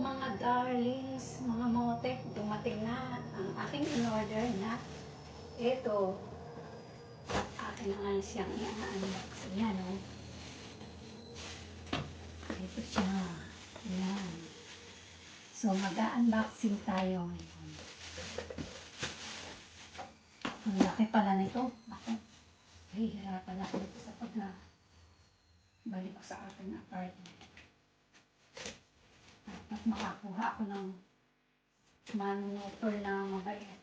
mga darlings, mga motek, dumating na ang aking in-order na ito. Akin na nga siyang i-unbox. Yan o. Ito siya. Yan. So mag-unboxing tayo ngayon. Ang laki pala nito. Ako, hihirapan ako dito sa pag-balik ko sa aking apartment. At makakuha ako ng manunotor na mabait.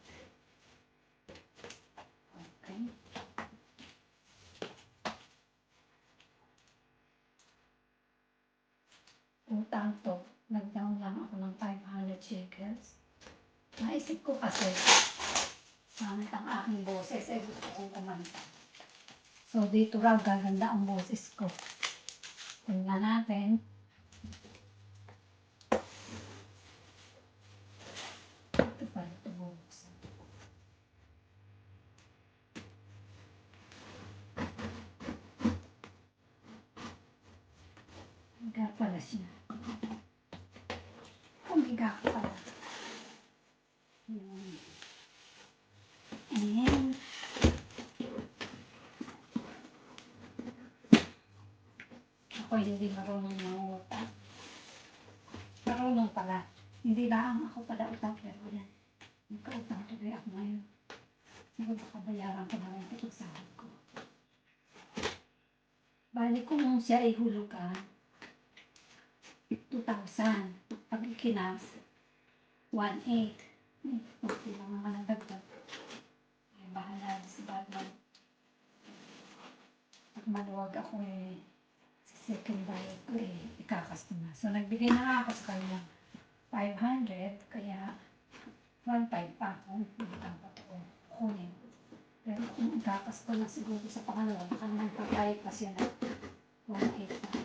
Okay. Utang to, nag-down lang ako ng 500 shekels. Naisip ko kasi, pangit ang aking boses, gusto kong kumanta. So dito raw gaganda ang boses ko. Tingnan natin. Ito pala ito bubuksan. Higa pala siya. Higa pala. Yun. And ako hindi marunong mangutang. Marunong pala. Hindi lang ako pala utang, pero yan. Nagkautang tuloy ako ngayon. Siguro bakabayaran ko na rin ito sahod ko. Balik ko nung siya ay hulugan, 2,000. Pag ikinas, 1,800. Okay lang naman ang dagdag. Ay, bahala si Batman. Pag maluwag ako sa second bayad ko ikakas ko na. So nagbigay na ako sa kanya 500, kaya 1,500 pa ako. Utang pa ito kunin. Pero kung ikakas ko na siguro sa pangalawa, baka naman pagbayad pa siya na 1,800 pa.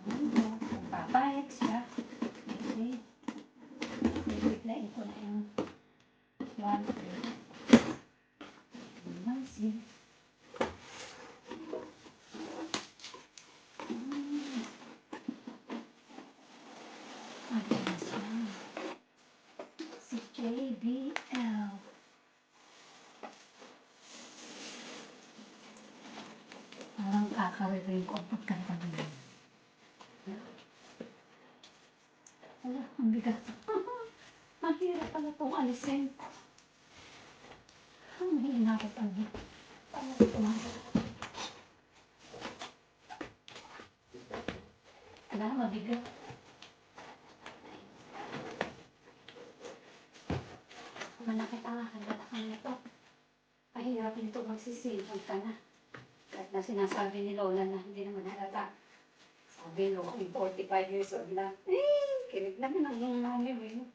Kung papayag siya, bibiglain ko na yung 1,300. Mansin. Ayan siya. Si JBL. Parang kakaririn ko ang pagkanta niya. Wala, ang bigat. Mahirap pala itong alisin. Mahina ko pa niya. Paano ito tumagal? Wala, mabigat. Manakit ang akin, malakang nito. Mahirap nito magsisilog ka na. Kahit na sinasabi ni Lola na hindi naman halata. Sabi no, 45 years old lang. Kilig naman ang mami mo yun.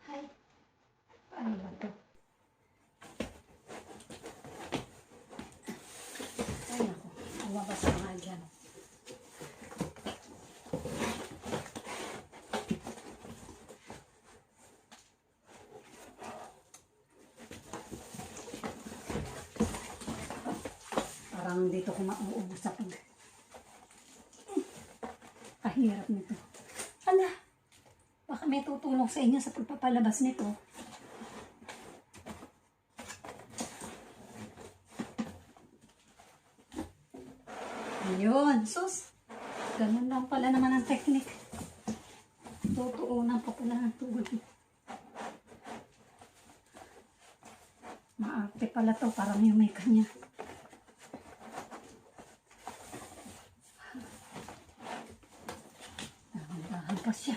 Ay, paano ba ito? Ay naku, umabas na nga dyan. Parang dito ko mauubos sa pag. Kahirap nito. Ala, baka may tutulong sa inyo sa pagpapalabas nito. Ayun, sus. Ganun lang pala naman ang technique. Tutuunan pa pala ng tubig. Maarte pala to, parang yung may kanya. Dahan-dahan pa siya.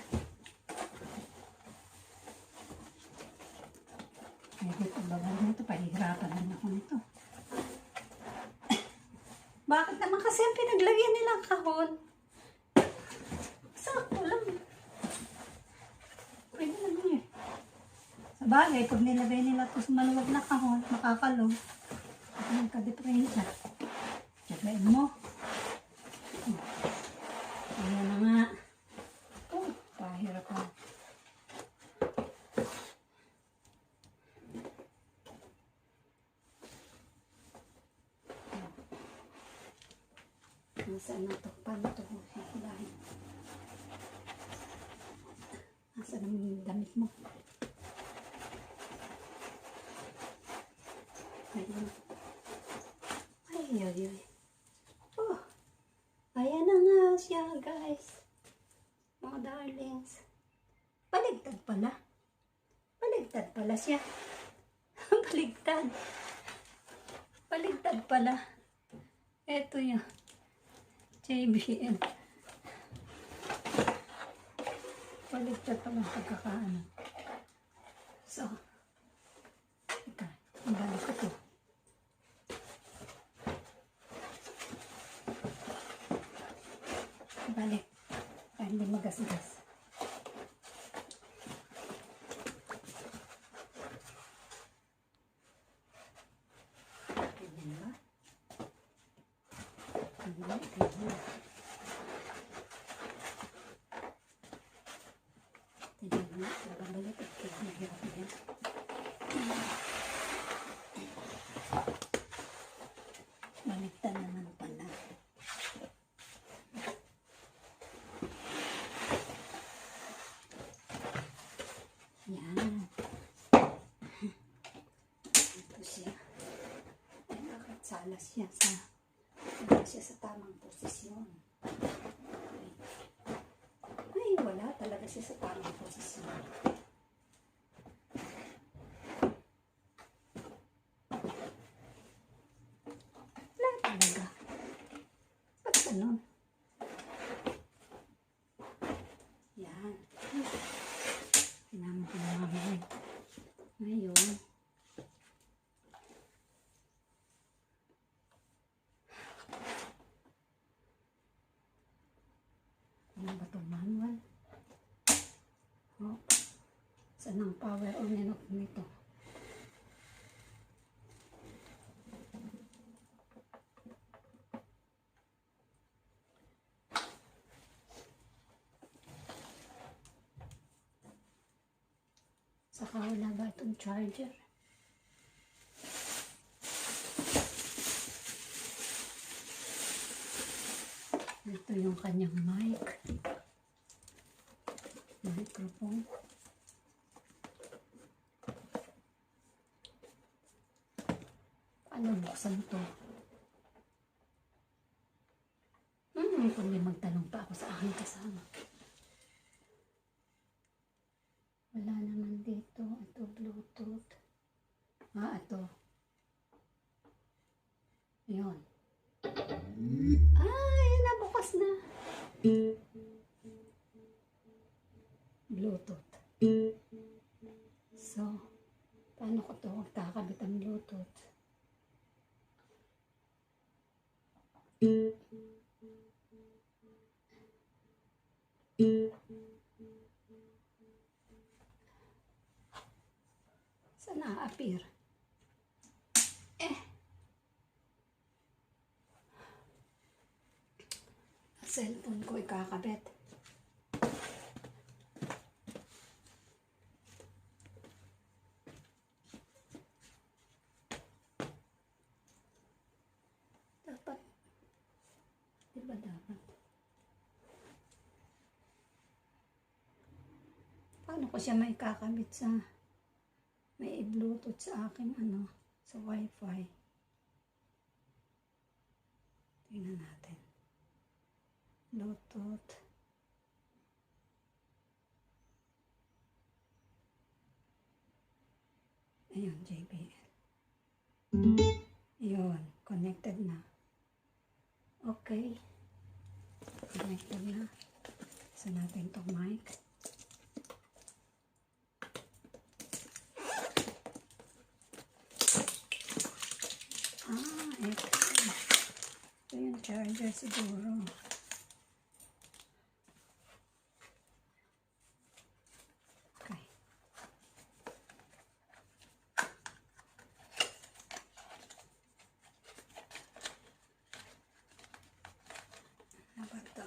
Pwede pagbagal nito, pahihirapan din ako nito. Bakit naman kasi ang pinaglagyan nilang kahon? Sakto lang. Pwede naman yun. Sa bagay, pag nilagay nila ito sa maluwag na kahon, makakalog. At nagka-diferensya. Tsagain mo. Ayan na nga. Oh, pahirap na. Nasaan na to? Paano to? Hihilahin. Nasaan ang damit mo? Ayun. Ay, ay, ay. Oh, ayan na nga siya, guys. Mga darlings. Baligtad pala. Baligtad pala siya. Baligtad. Baligtad pala. Ito yung JBL. Baligtad pala ang pagkakaano. So, ika, balik ko to. Balik. Ay, hindi magasgas. Ganyan ba? Ganyan, ganyan. Tignan mo, babalik at kaya yan. Baligtad naman pala. Yan. Ito siya. Ay, bakit salas siya sa tamang posisyon. Ay, wala talaga siya sa tamang posisyon. Wala talaga. Ba't ganun? Yan. Tinama ko naman. Ngayon, ano ba itong manual? Oh, saan ang power on and off nito? Saka wala ba itong charger? Ito yung kanyang mic. Microphone. Paano buksan to? Kundi magtanong pa ako sa aking kasama. Wala naman dito. Ito, Bluetooth. Ito. Yun. Ay, nabukas na. Bluetooth. So, paano ko ito magkakabit ang Bluetooth? Saan na-appear? Cellphone ko ikakabit. Dapat. Diba dapat? Paano ko siya may kakabit sa may Bluetooth sa aking sa Wi-Fi? Tingnan natin. Bluetooth. Ayun, JBL. Ayun, connected na. Okay. Connected na. Sa natin itong mic. Ito yung charger siguro. Okay. Ano ba ito?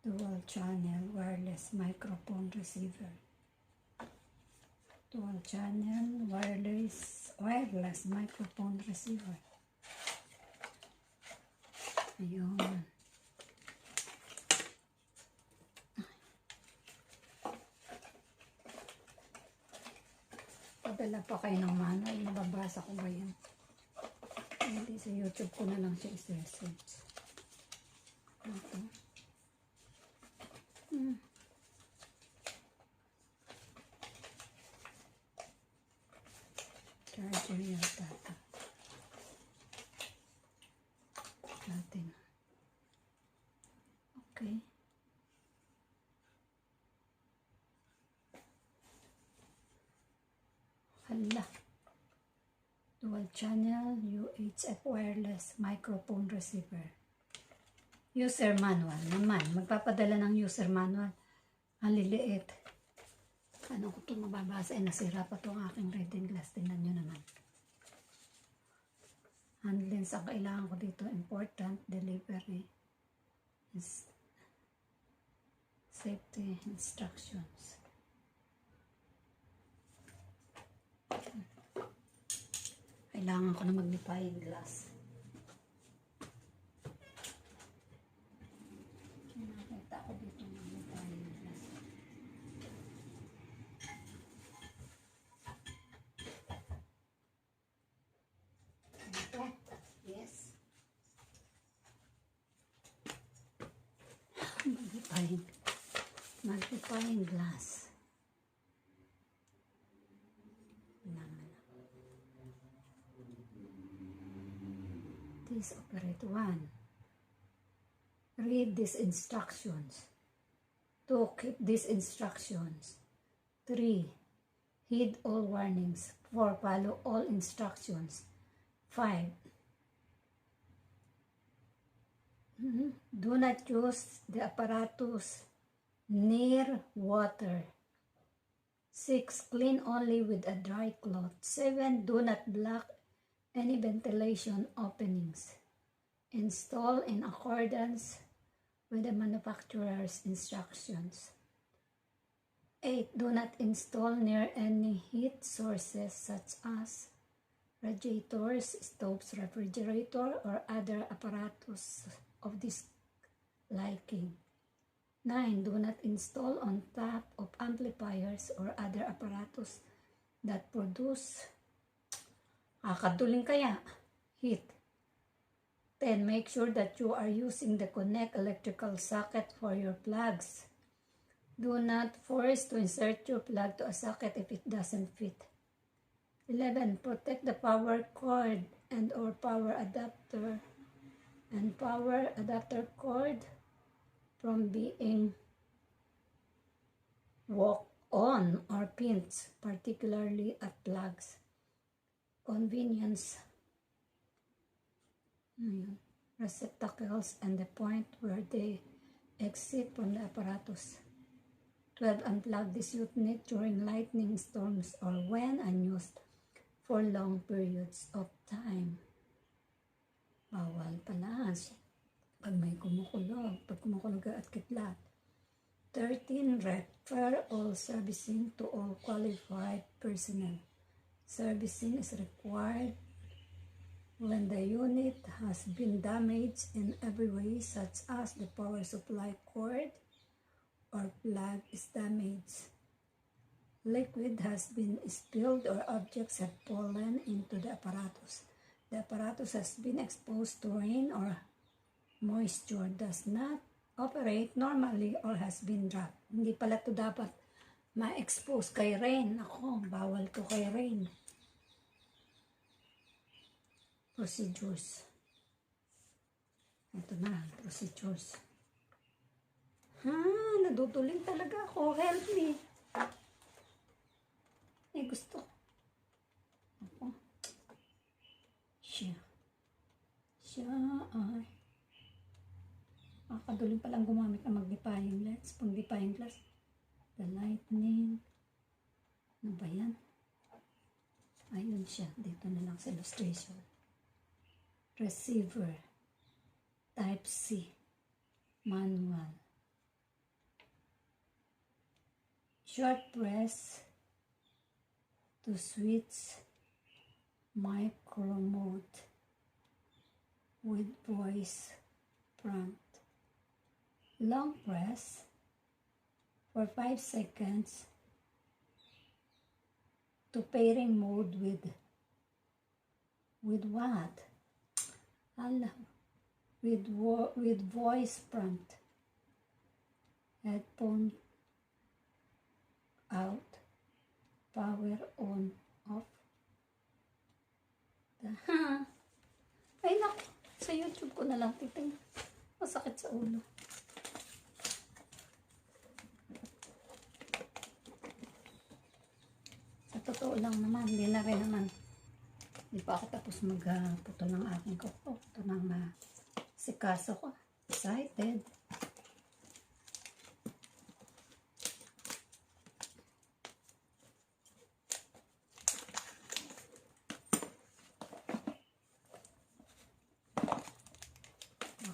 Dual channel wireless microphone receiver. Dual channel, wireless microphone receiver. Ayun. Padala pa kayo ng manual, mababasa ko ba yan? Hindi, sa YouTube ko na lang siya i-search. Ito. Charger yata ito. Natin. Okay. Hala. Dual channel UHF wireless microphone receiver. User manual naman. Magpapadala ng user manual. Ang liliit. Ano ko ito mababasa? Nasira pa itong aking reading glass. Tingnan nyo naman. Hand lens ang kailangan ko dito. Important delivery. Safety instructions. Kailangan ko na magnifying glass. Nakita ko dito magnifying glass. Ito. Yes. Magnifying glass. This operate 1. Read these instructions. 2. Keep these instructions. 3. Heed all warnings. 4. Follow all instructions. 5. Do not use the apparatus near water. 6. Clean only with a dry cloth. 7. Do not block any ventilation openings. Install in accordance with the manufacturer's instructions. 8. Do not install near any heat sources such as radiators, stoves, refrigerator, or other apparatus of this liking. 9. Do not install on top of amplifiers or other apparatus that produce kakaduling kaya heat. 10. Make sure that you are using the connect electrical socket for your plugs. Do not force to insert your plug to a socket if it doesn't fit. 11. Protect the power cord and or power adapter cord from being walked on or pinned, particularly at plugs. Convenience receptacles and the point where they exit from the apparatus. 12. Unplug this unit during lightning storms or when unused for long periods of time. Bawal pala pag may kumukulog, at kitlat. 13. Refer all servicing to all qualified personnel. Servicing is required when the unit has been damaged in every way, such as the power supply cord or plug is damaged, liquid has been spilled, or objects have fallen into the apparatus. The apparatus has been exposed to rain or moisture, does not operate normally, or has been dropped. Hindi pala ito dapat ma-expose kay rain. Ako, bawal to kay rain. Procedures. Ito na, procedures. Naduduling talaga ako. Help me. Gusto. Ako. Siya ay. Kaduling palang gumamit ng magnifying lens. Magnifying glass. The lightning. Ano ba yan? Ayun siya. Dito na lang sa illustration. Receiver. Type C. Manual. Short press to switch micro mode with voice prompt. Long press for 5 seconds to pairing mode with what? With voice prompt. Headphone out, power on, off. Ay naku, sa YouTube ko na lang titingnan. Masakit sa ulo. Sa totoo lang naman, hindi na rin naman. Hindi pa ako tapos magputol ng aking kuko. Ito nang sikaso ko. Excited.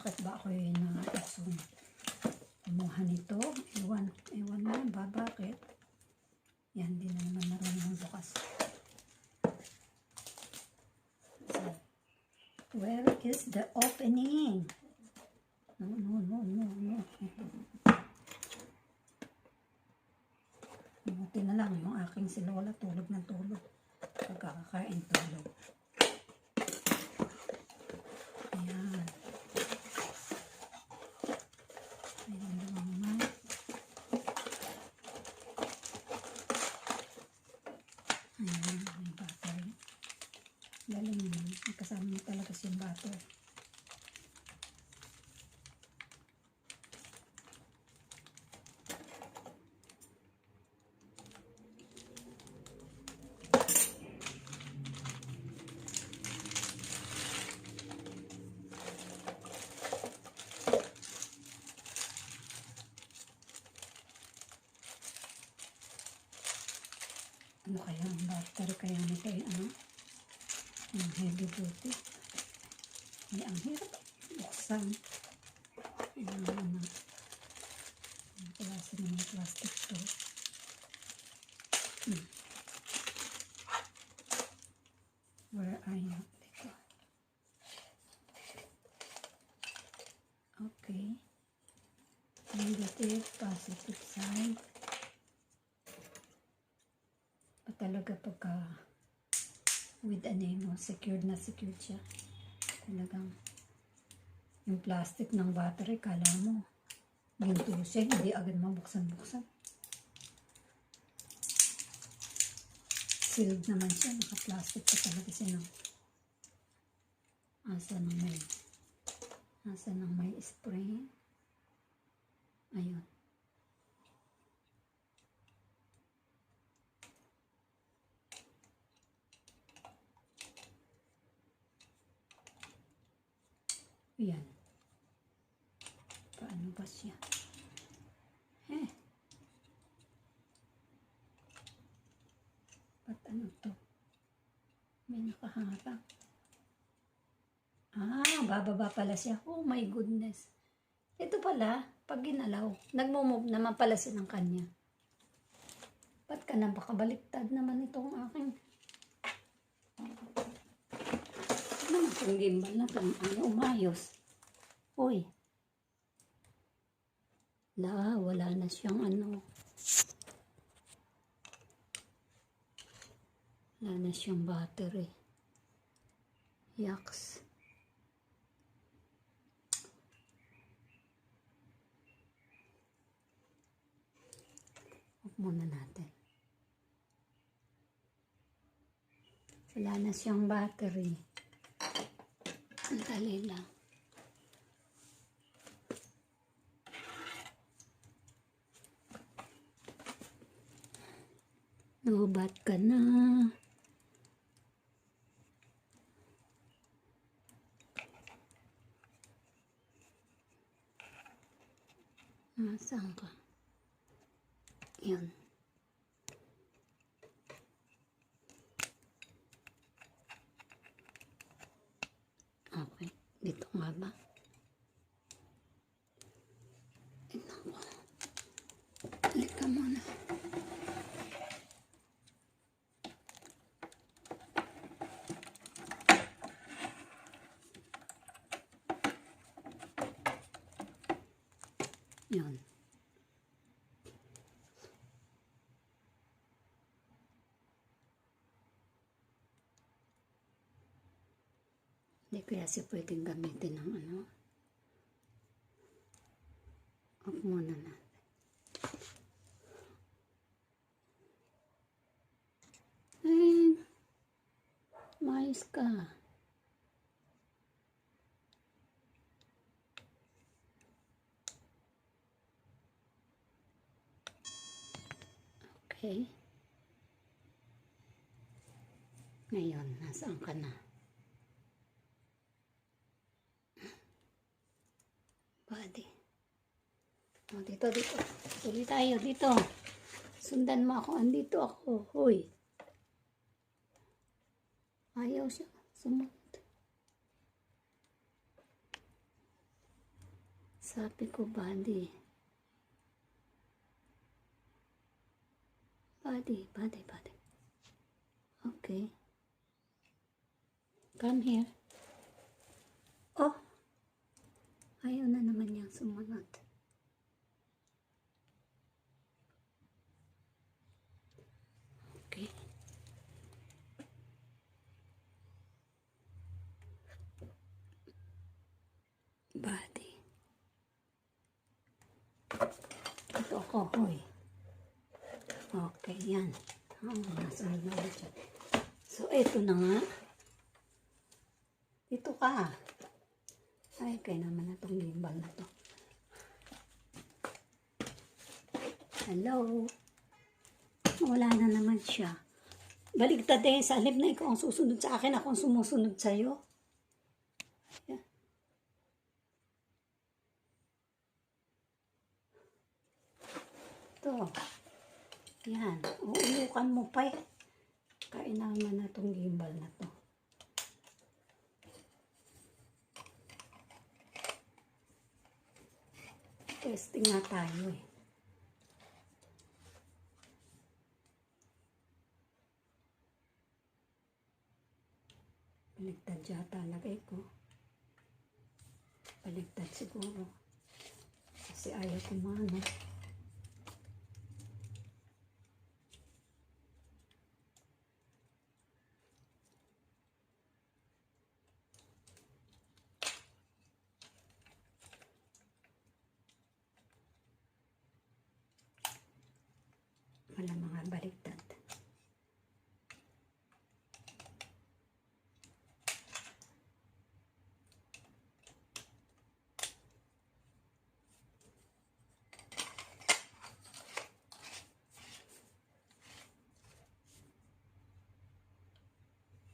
Bakit ba ako yung kumuha nito? Ewan mo ba bakit? Yan, di na naman marunong bukas. So, where is the opening? No. Ito. Buti na lang yung aking si Lola tulog ng tulog. Pagkakakain tulog. Ayan. Ayan naman. Ayan, may battery. Galing naman. Kasama mo talaga siyang battery. Ano kaya ang battery kaya nito ay yung heavy duty. Ay, ang hirap buksan. Ang klase ng plastic to. Where are you? Dito. Okay. Negative, positive side. Talaga pagka with a name, secured na secured siya. Talagang yung plastic ng battery, kala mo ginto siya, hindi agad mabuksan-buksan. Sealed naman siya, naka-plastic pa talaga siya ng asa ng may spring. Ayun. Yan. Paano ba siya? Ba't ano to? May nakaharap. Bababa pala siya. Oh my goodness. Ito pala, pag ginalaw, nagmo-move naman pala siya ng kanya. Ba't ka na baka baliktad naman itong aking itong gimbal na itong umayos. Uy. Wala na siyang wala na siyang battery. Yaks. Off muna natin. Wala na siyang battery. Dali lang. Lubat ka na. Saan ka? Yan. Okay. Dito nga ba? Ito ko. Balik ka muna. Yun. Hindi kaya siya pwedeng gamitin ng ano. Off muna na. Eh, mais ka. Okay. Ngayon, nasaan ka na? Body. O, dito. Tuloy tayo, dito. Sundan mo ako. Andito ako. Hoy. Ayaw siya. Sumunod. Sabi ko, body. Body. Okay. Come here. Oh. Ayaw na naman niyang sumunod. Okay. Body. Ito ako, hoy. Okay, yan. Nasunod na ulit siya. So, ito na nga. Ito ka. Ay, kaya naman na itong gimbal na to. Hello? Wala na naman siya. Baligtad eh. Sa halip na ikaw ang susunod sa akin, ako ang sumusunod sa'yo. Ayan. Ito. Yan. Uulukan mo pa eh. Kaya naman na itong gimbal na to. Testing nga tayo eh. Baligtad yata lagay ko. Baligtad siguro. Kasi ayaw kumano. Wala mga baligtad.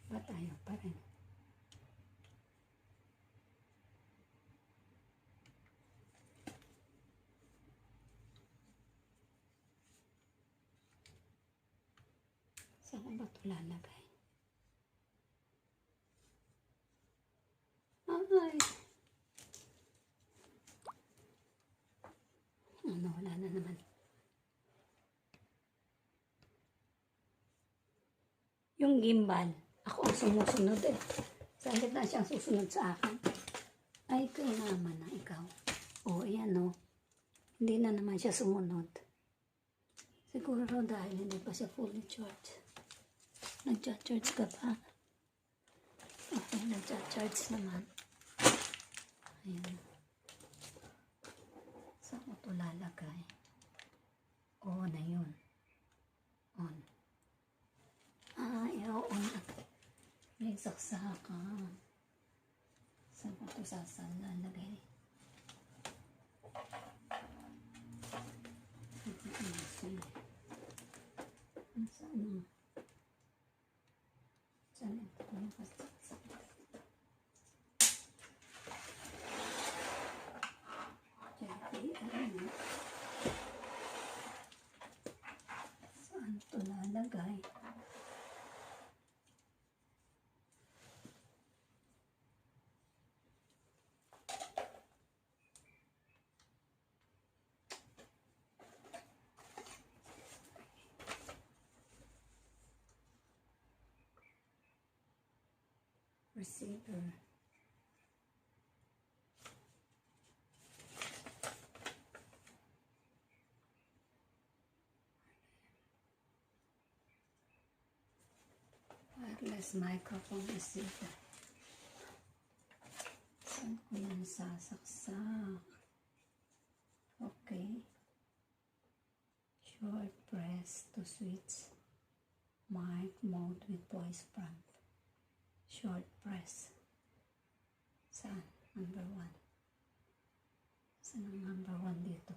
Ba't ayaw pa rin? Saan ba ito lalagay? Ay! Ano, wala na naman. Yung gimbal, ako ang sumusunod eh. Saan na siyang susunod sa akin? Ay, kaya naman na ikaw. O, ayan o. Hindi na naman siya sumunod. Siguro dahil hindi pa siya fully charged. Nag-charge ka pa? Okay, nag-charge naman. Ayan. Saan ko ito lalagay? On na yun. On. On. May saksakan. Saan ko ito lalagay? Saan mo? Saan ito? Saan ito lalagay? Receiver. Wireless microphone is ito. Saan ko yan sasaksak? Okay. Short press to switch mic mode with voice prompt. Short press. Saan? Number 1. Saan ang number 1 dito?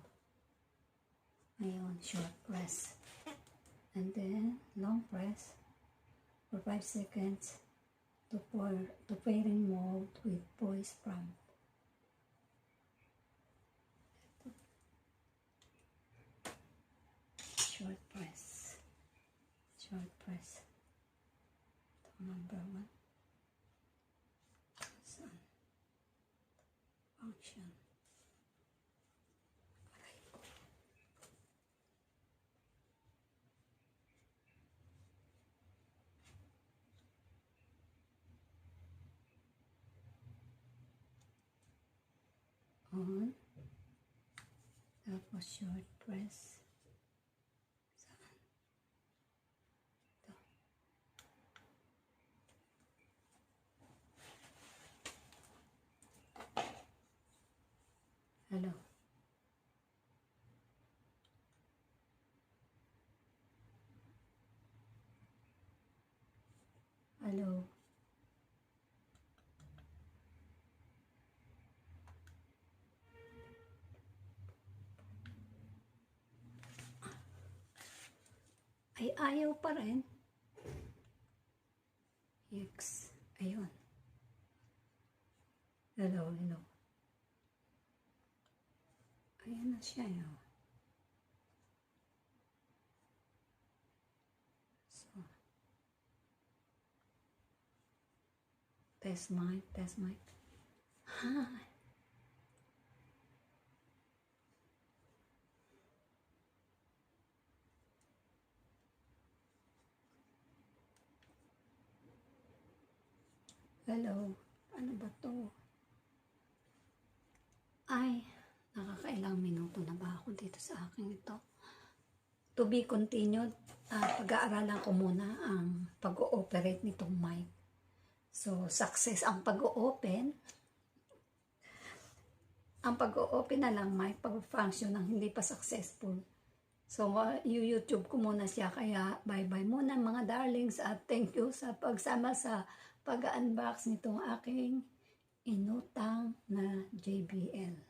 Ayun, short press. And then, long press for 5 seconds to pairing mode with voice prompt. Short press. Short press. Ito, number 1. Saan? Function. On. Tapos short press. Saan? Ito. Hello. Hello. Ay, ayaw pa rin. X. Ayun. Hello, hello. Ayan na siya, yun. So, test mic, test mic. Hi. Hello. Ano ba to? Ay, nakakailang minuto na ba ako dito sa aking ito? To be continued. Pag-aaralan ko muna ang pag-ooperate nitong mic. So, success ang pag-open. Ang pag-open na lang mic, pag-function ng hindi pa successful. So, YouTube ko muna siya. Kaya, bye-bye muna mga darlings. At thank you sa pagsama sa pag-unbox nitong aking inutang na JBL.